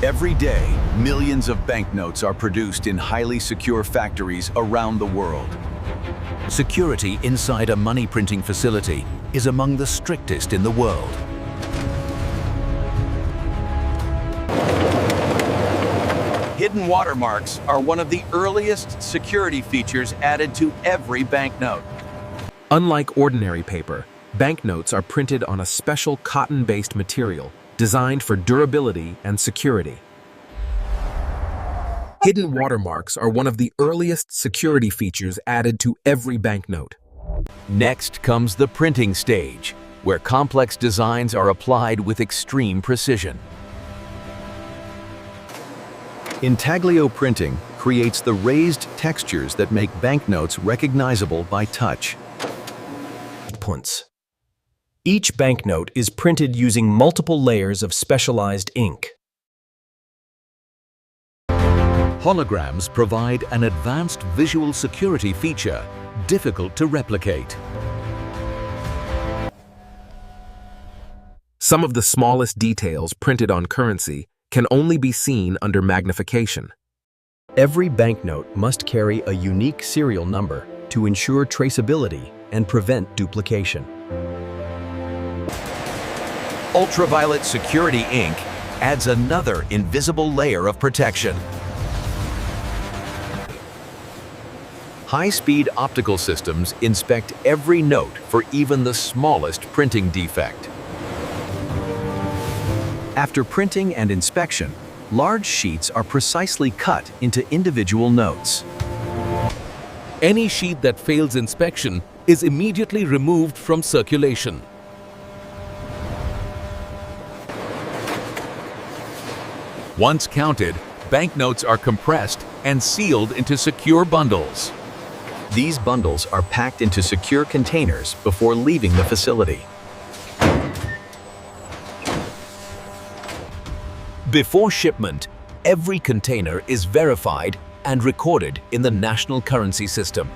Every day, millions of banknotes are produced in highly secure factories around the world. Security inside a money printing facility is among the strictest in the world. Hidden watermarks are one of the earliest security features added to every banknote. Unlike ordinary paper, banknotes are printed on a special cotton-based material designed for durability and security. Hidden watermarks are one of the earliest security features added to every banknote. Next comes the printing stage, where complex designs are applied with extreme precision. Intaglio printing creates the raised textures that make banknotes recognizable by touch. Each banknote is printed using multiple layers of specialized ink. Holograms provide an advanced visual security feature difficult to replicate. Some of the smallest details printed on currency can only be seen under magnification. Every banknote must carry a unique serial number to ensure traceability and prevent duplication. Ultraviolet security ink adds another invisible layer of protection. High-speed optical systems inspect every note for even the smallest printing defect. After printing and inspection, large sheets are precisely cut into individual notes. Any sheet that fails inspection is immediately removed from circulation. Once counted, banknotes are compressed and sealed into secure bundles. These bundles are packed into secure containers before leaving the facility. Before shipment, every container is verified and recorded in the national currency system.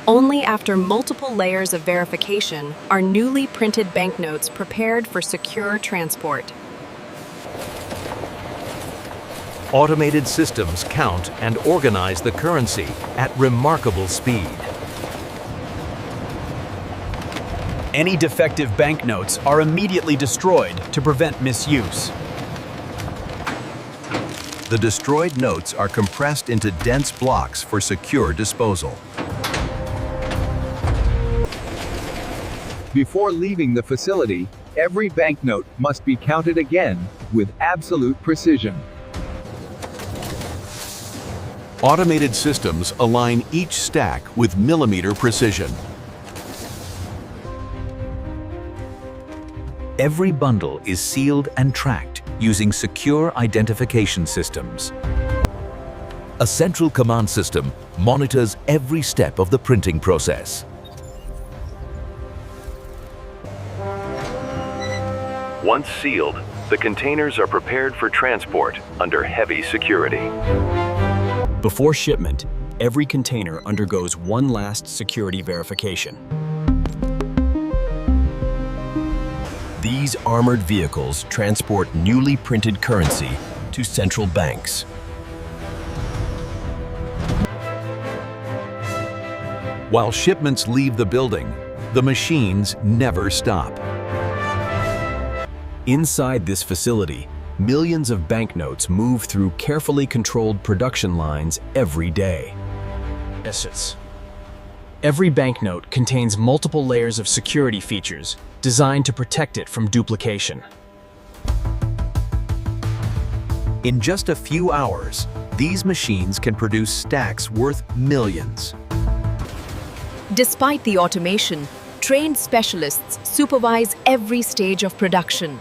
Only after multiple layers of verification are newly printed banknotes prepared for secure transport. Automated systems count and organize the currency at remarkable speed. Any defective banknotes are immediately destroyed to prevent misuse. The destroyed notes are compressed into dense blocks for secure disposal. Before leaving the facility, every banknote must be counted again with absolute precision. Automated systems align each stack with millimeter precision. Every bundle is sealed and tracked using secure identification systems. A central command system monitors every step of the printing process. Once sealed, the containers are prepared for transport under heavy security. Before shipment, every container undergoes one last security verification. These armored vehicles transport newly printed currency to central banks. While shipments leave the building, the machines never stop. Inside this facility, millions of banknotes move through carefully controlled production lines every day. Every banknote contains multiple layers of security features designed to protect it from duplication. In just a few hours, these machines can produce stacks worth millions. Despite the automation, trained specialists supervise every stage of production.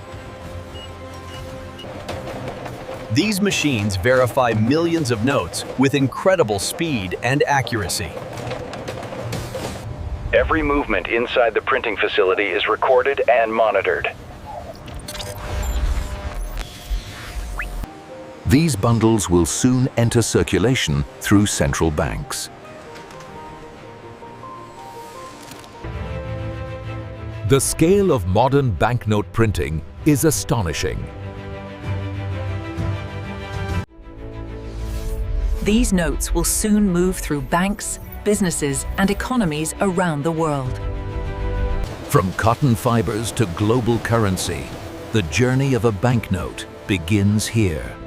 These machines verify millions of notes with incredible speed and accuracy. Every movement inside the printing facility is recorded and monitored. These bundles will soon enter circulation through central banks. The scale of modern banknote printing is astonishing. These notes will soon move through banks, businesses, and economies around the world. From cotton fibers to global currency, the journey of a banknote begins here.